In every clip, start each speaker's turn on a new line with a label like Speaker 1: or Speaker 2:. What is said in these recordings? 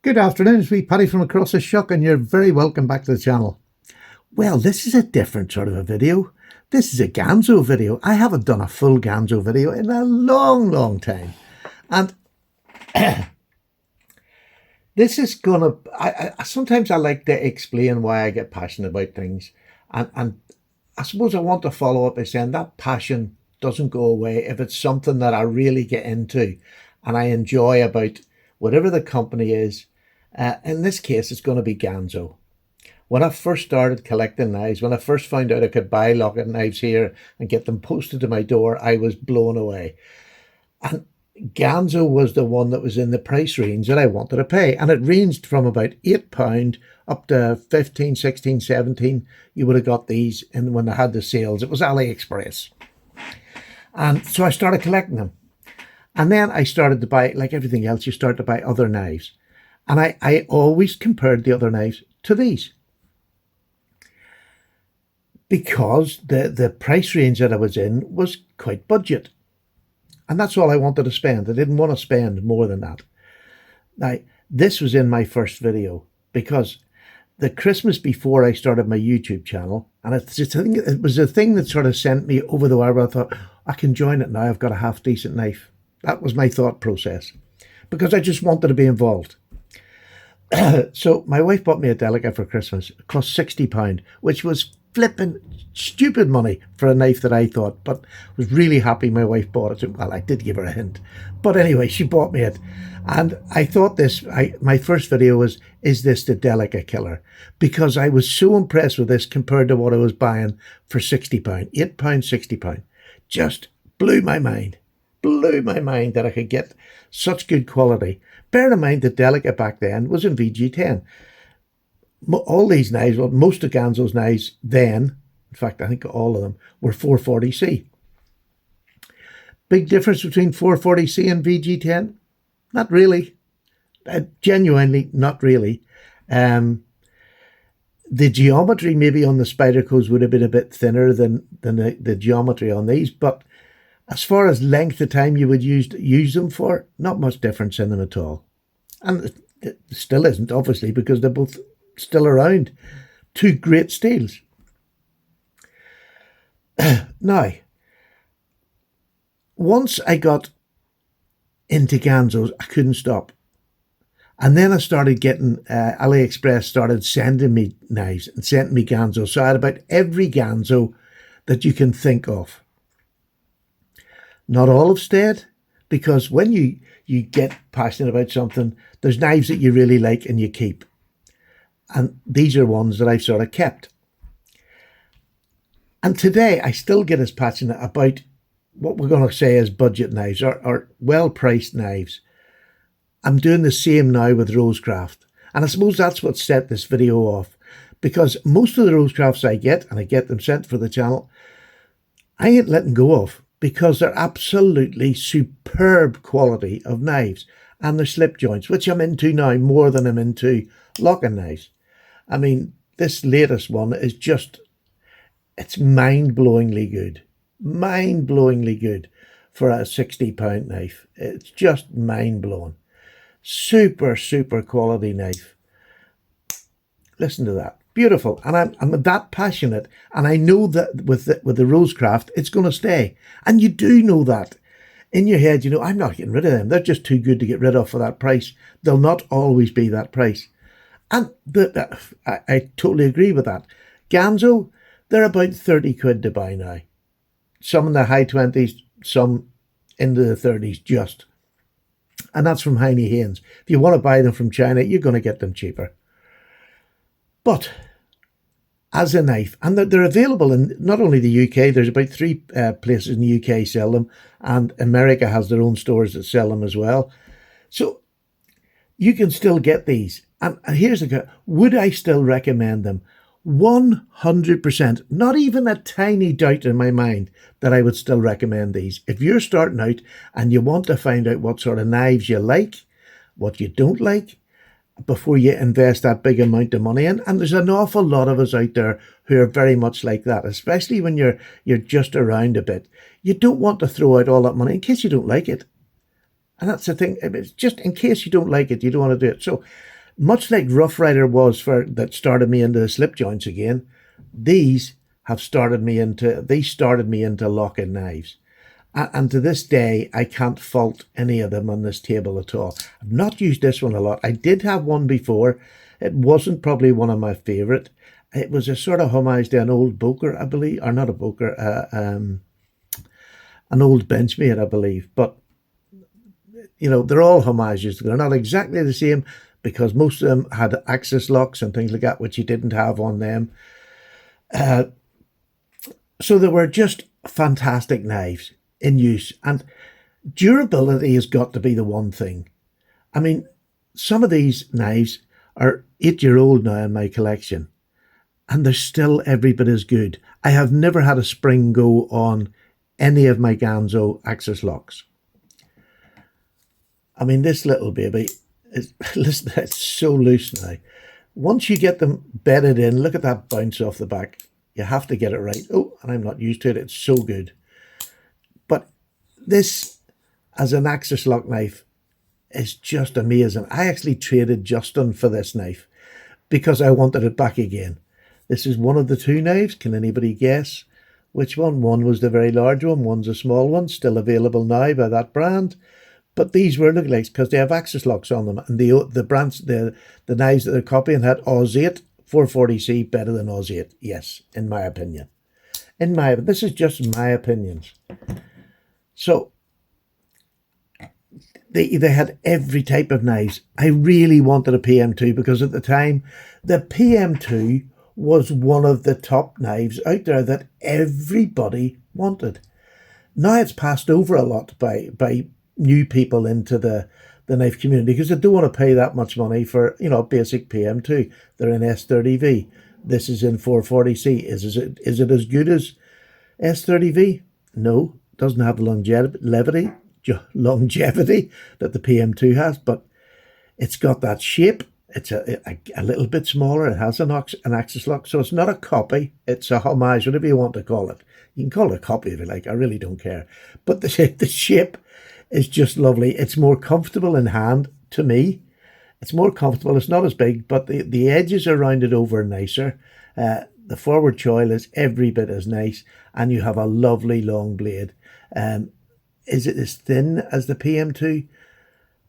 Speaker 1: Good afternoon, it's me, Paddy from across the shuck, and you're very welcome back to the channel. Well, this is a different sort of a video. This is a Ganzo video. I haven't done a full Ganzo video in a long time. And this is gonna, sometimes I like to explain why I get passionate about things. And I suppose I want to follow up by saying that passion doesn't go away if it's something that I really get into and I enjoy about whatever the company is. In this case, it's going to be Ganzo. When I first started collecting knives, when I first found out I could buy locket knives here and get them posted to my door, I was blown away. And Ganzo was the one that was in the price range that I wanted to pay. And it ranged from about £8 up to 15, 16, 17. You would have got these and when they had the sales. It was AliExpress. And so I started collecting them. And then I started to buy, like everything else, you start to buy other knives. And I always compared the other knives to these. Because the price range that I was in was quite budget. And that's all I wanted to spend. I didn't want to spend more than that. Now, this was in my first video because the Christmas before I started my YouTube channel, and it was a thing that sort of sent me over the wire. I thought, I can join it now. I've got a half decent knife. That was my thought process because I just wanted to be involved. So my wife bought me a Delica for Christmas. It cost £60, which was flipping stupid money for a knife that I thought, but was really happy my wife bought it. Well, I did give her a hint. But anyway, she bought me it. And I thought my first video was, is this the Delica killer? Because I was so impressed with this compared to what I was buying for £60, £8, £60. Just blew my mind. Blew my mind that I could get such good quality. Bear in mind that Delica back then was in VG10. All these knives, well, most of Ganzo's knives then, in fact, I think all of them, were 440C. Big difference between 440C and VG10? Not really. Genuinely, not really. The geometry maybe on the Spydercos would have been a bit thinner than the geometry on these, but as far as length of time you would use them for, not much difference in them at all. And it still isn't, obviously, because they're both still around. Two great steels. Now, once I got into Ganzos, I couldn't stop. And then I started getting, AliExpress started sending me knives and sending me Ganzos. So I had about every Ganzo that you can think of. Not all have stayed, because when you get passionate about something, there's knives that you really like and you keep. And these are ones that I've sort of kept. And today I still get as passionate about what we're going to say as budget knives or well-priced knives. I'm doing the same now with Rosecraft. And I suppose that's what set this video off, because most of the Rosecrafts I get, and I get them sent for the channel, I ain't letting go of, because they're absolutely superb quality of knives. And they're slip joints, which I'm into now more than I'm into locking knives. I mean, this latest one is just, it's mind-blowingly good. Mind-blowingly good for a £60 knife. It's just mind-blowing. Super quality knife. Listen to that. Beautiful. And I'm that passionate, and I know that with the Rosecraft, it's going to stay. And you do know that. In your head, you know, I'm not getting rid of them. They're just too good to get rid of for that price. They'll not always be that price. And I totally agree with that. Ganzo, they're about 30 quid to buy now. Some in the high 20s, some into the 30s just. And that's from Heine Haynes. If you want to buy them from China, you're going to get them cheaper. But as a knife, and they're available in not only the UK, there's about 3 places in the UK sell them, and America has their own stores that sell them as well. So you can still get these. And here's the, would I still recommend them? 100%, not even a tiny doubt in my mind that I would still recommend these. If you're starting out and you want to find out what sort of knives you like, what you don't like, before you invest that big amount of money in. And there's an awful lot of us out there who are very much like that, especially when you're just around a bit. You don't want to throw out all that money in case you don't like it. And that's the thing. It's just in case you don't like it, you don't want to do it. So Much like Rough Rider was for that started me into the slip joints again, these started me into locking knives. And to this day, I can't fault any of them on this table at all. I've not used this one a lot. I did have one before. It wasn't probably one of my favourite. It was a sort of homage to an old Boker, I believe, or not a Boker, an old Benchmade, I believe. But, they're all homages. They're not exactly the same because most of them had axis locks and things like that, which you didn't have on them. So they were just fantastic knives in use. And durability has got to be the one thing. I mean, some of these knives are 8-year-old now in my collection, and they're still every bit as good. I have never had a spring go on any of my Ganzo axis locks. I mean, this little baby, listen, it's so loose now. Once you get them bedded in, look at that bounce off the back. You have to get it right. Oh, and I'm not used to it. It's so good. But this, as an axis lock knife, is just amazing. I actually traded Justin for this knife because I wanted it back again. This is one of the two knives. Can anybody guess which one? One was the very large one. One's a small one, still available now by that brand. But these were looking like, because they have axis locks on them, and the brands, the knives that they're copying had Oz 8, 440C better than Oz 8. Yes, in my opinion. This is just my opinions. So they had every type of knives. I really wanted a PM2 because at the time, the PM2 was one of the top knives out there that everybody wanted. Now it's passed over a lot by new people into the knife community because they don't want to pay that much money for, basic PM2. They're in S30V. This is in 440C. Is it as good as S30V? No, it doesn't have the longevity that the PM2 has, but it's got that shape. It's a little bit smaller. It has an axis lock, so it's not a copy. It's a homage, whatever you want to call it. You can call it a copy if you like. I really don't care. But the shape is just lovely. It's more comfortable in hand to me. It's more comfortable. It's not as big, but the edges are rounded over nicer. The forward choil is every bit as nice, and you have a lovely long blade. Is it as thin as the PM2?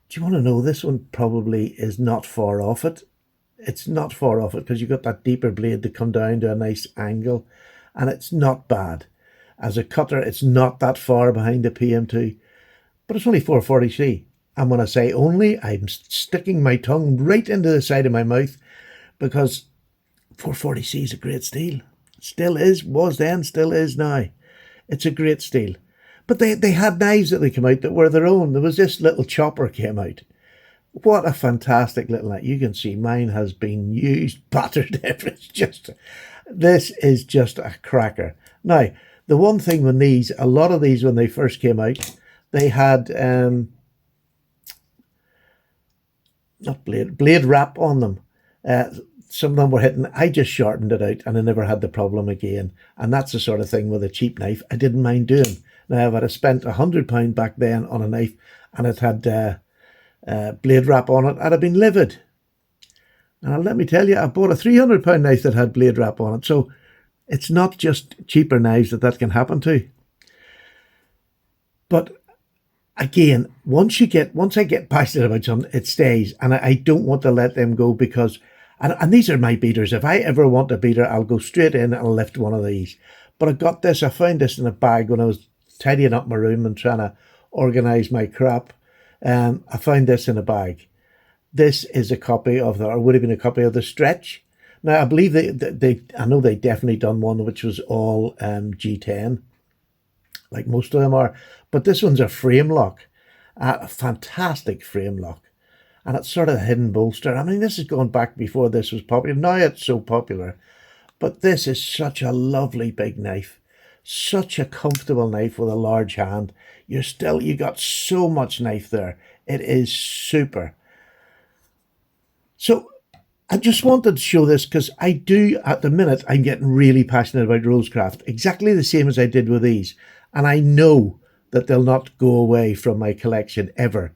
Speaker 1: Do you want to know? This one probably is not far off it. It's not far off it because you've got that deeper blade to come down to a nice angle, and it's not bad. As a cutter, it's not that far behind the PM2. But it's only 440C. And when I say only, I'm sticking my tongue right into the side of my mouth because 440C is a great steel. Still is, was then, still is now. It's a great steel. But they had knives that they came out that were their own. There was this little chopper came out. What a fantastic little knife. You can see mine has been used, battered. This is just a cracker. Now, the one thing with these, a lot of these when they first came out, they had not blade wrap on them. Some of them were hitting. I just shortened it out and I never had the problem again. And that's the sort of thing with a cheap knife I didn't mind doing. Now, if I'd have spent £100 back then on a knife and it had blade wrap on it, I'd have been livid. And let me tell you, I bought a £300 knife that had blade wrap on it. So it's not just cheaper knives that can happen to. But again, once I get passionate about something, it stays. And I don't want to let them go because, and these are my beaters. If I ever want a beater, I'll go straight in and I'll lift one of these. But I found this in a bag when I was tidying up my room and trying to organise my crap. I found this in a bag. This is a copy of or would have been a copy of the Stretch. Now, I believe I know they definitely done one which was all G10, like most of them are. But this one's a frame lock, a fantastic frame lock. And it's sort of a hidden bolster. I mean, this is going back before this was popular. Now it's so popular. But this is such a lovely big knife. Such a comfortable knife with a large hand. You got so much knife there. It is super. So I just wanted to show this because I do, at the minute, I'm getting really passionate about Rosecraft. Exactly the same as I did with these. And I know that they'll not go away from my collection ever.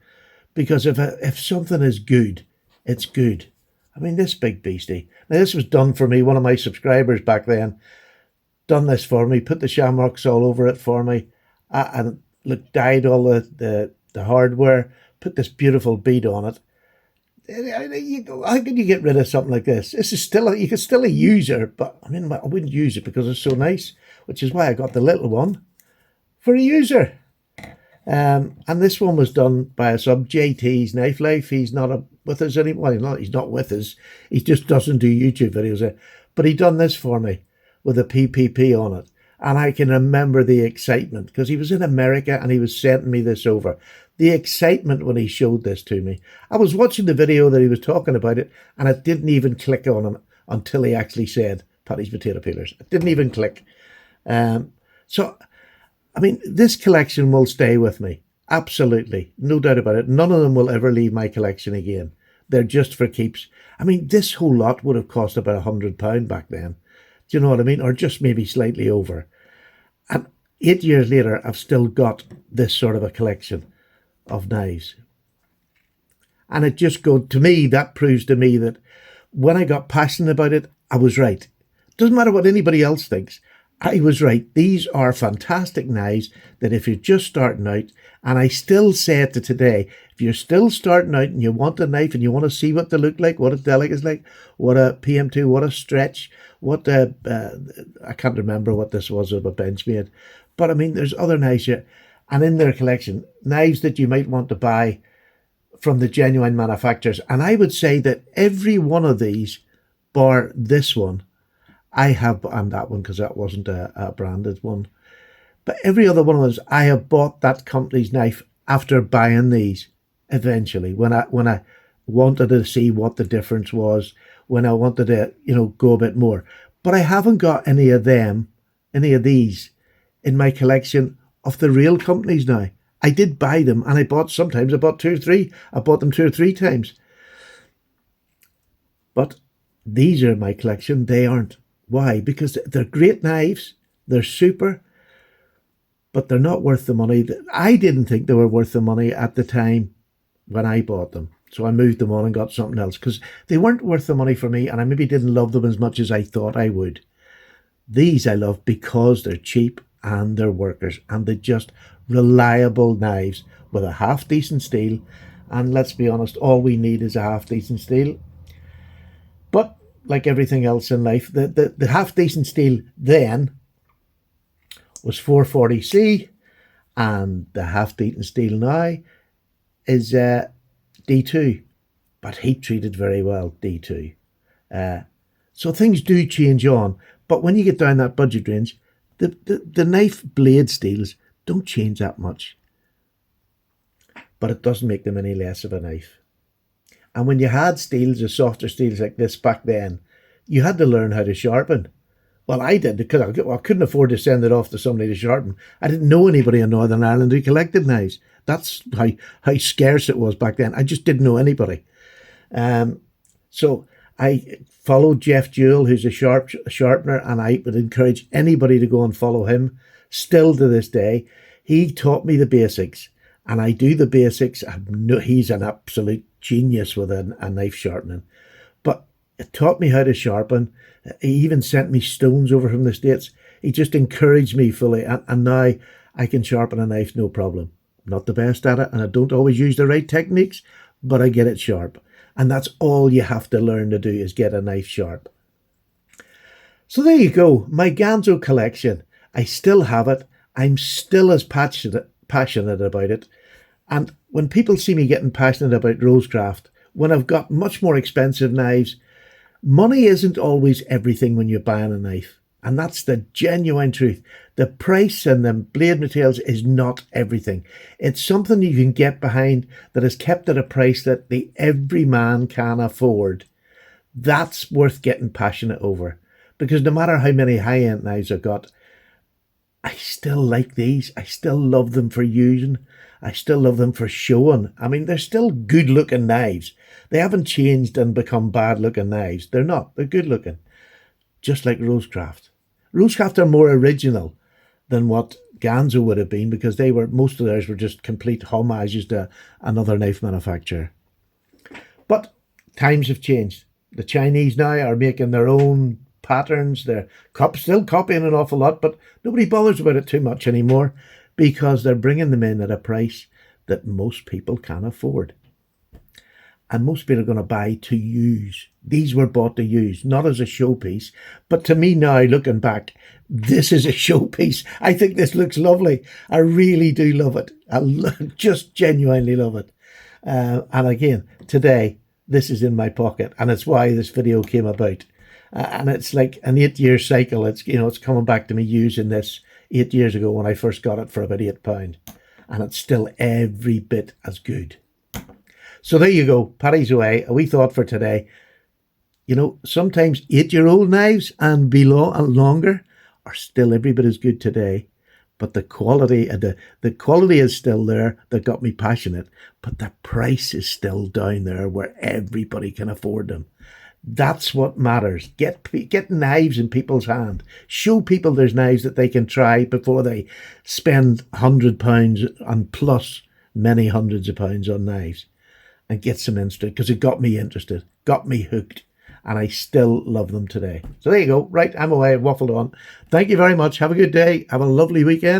Speaker 1: Because if something is good, it's good. I mean, this big beastie. Now, this was done for me. One of my subscribers back then done this for me, put the shamrocks all over it for me, and look, dyed all the hardware, put this beautiful bead on it. How can you get rid of something like this? This is still, you can still a user, but I mean, I wouldn't use it because it's so nice, which is why I got the little one for a user. And this one was done by a sub, JT's Knife Life. He's not with us anymore. He's not with us. He just doesn't do YouTube videos. But he done this for me with a PPP on it. And I can remember the excitement because he was in America and he was sending me this over. The excitement when he showed this to me. I was watching the video that he was talking about it and it didn't even click on him until he actually said Paddy's potato peelers. It didn't even click. So, I mean, this collection will stay with me. Absolutely. No doubt about it. None of them will ever leave my collection again. They're just for keeps. I mean, this whole lot would have cost about £100 back then. Do you know what I mean? Or just maybe slightly over. And 8 years later, I've still got this sort of a collection of knives. And it just goes, to me, that proves to me that when I got passionate about it, I was right. Doesn't matter what anybody else thinks. I was right. These are fantastic knives that if you're just starting out, and I still say it to today, if you're still starting out and you want a knife and you want to see what they look like, what a delic is like, what a PM2, what a stretch, what I can't remember what this was of a Benchmade. But I mean, there's other knives here, and in their collection, knives that you might want to buy from the genuine manufacturers. And I would say that every one of these, bar this one, I have, and that one because that wasn't a branded one, but every other one of those, I have bought that company's knife after buying these eventually, when I wanted to see what the difference was, when I wanted to, go a bit more. But I haven't got any of these in my collection of the real companies now. I did buy them, and I bought two or three. I bought them 2 or 3 times. But these are my collection. They aren't. Why? Because they're great knives. They're super. But they're not worth the money. I didn't think they were worth the money at the time when I bought them. So I moved them on and got something else because they weren't worth the money for me, and I maybe didn't love them as much as I thought I would. These I love because they're cheap and they're workers, and they're just reliable knives with a half-decent steel. And let's be honest, all we need is a half-decent steel. But like everything else in life, the half-decent steel then was 440C, and the half-decent steel now is D2, but heat treated very well, D2. So things do change on, but when you get down that budget range, the knife blade steels don't change that much, but it doesn't make them any less of a knife. And when you had steels or softer steels like this back then, you had to learn how to sharpen. Well, I did, because I couldn't afford to send it off to somebody to sharpen. I didn't know anybody in Northern Ireland who collected knives. That's how scarce it was back then. I just didn't know anybody. So I followed Jeff Jewell, who's a sharpener, and I would encourage anybody to go and follow him. Still to this day, he taught me the basics, and I do the basics. He's an absolute genius with a knife sharpening. But it taught me how to sharpen. He even sent me stones over from the States. He just encouraged me fully, and now I can sharpen a knife no problem. Not the best at it, and I don't always use the right techniques, but I get it sharp. And that's all you have to learn to do, is get a knife sharp. So there you go, my Ganzo collection. I still have it. I'm still as passionate about it. And when people see me getting passionate about Rosecraft, when I've got much more expensive knives, money isn't always everything when you're buying a knife. And that's the genuine truth. The price and the blade materials is not everything. It's something you can get behind that is kept at a price that the every man can afford. That's worth getting passionate over. Because no matter how many high-end knives I've got, I still like these. I still love them for using. I still love them for showing. I mean, they're still good-looking knives. They haven't changed and become bad-looking knives. They're not. They're good-looking. Just like Rosecraft. Rosecraft are more original than what Ganzo would have been, because most of theirs were just complete homages to another knife manufacturer. But times have changed. The Chinese now are making their own patterns. They're still copying an awful lot, but nobody bothers about it too much anymore because they're bringing them in at a price that most people can afford. And most people are going to buy to use. These were bought to use, not as a showpiece. But to me now, looking back, this is a showpiece. I think this looks lovely. I really do love it. Just genuinely love it. And again, today, this is in my pocket, and it's why this video came about. And it's like an 8-year cycle. It's coming back to me using this 8 years ago when I first got it for about £8, and it's still every bit as good. So there you go, Paddy's away. A wee thought for today. Sometimes 8-year-old knives and longer are still every bit as good today. But the quality is still there that got me passionate. But the price is still down there where everybody can afford them. That's what matters. Get knives in people's hand. Show people there's knives that they can try before they spend £100 and plus many hundreds of pounds on knives. And get some interested, because it got me interested, got me hooked, and I still love them today. So there you go. Right, I'm away, waffled on. Thank you very much. Have a good day. Have a lovely weekend.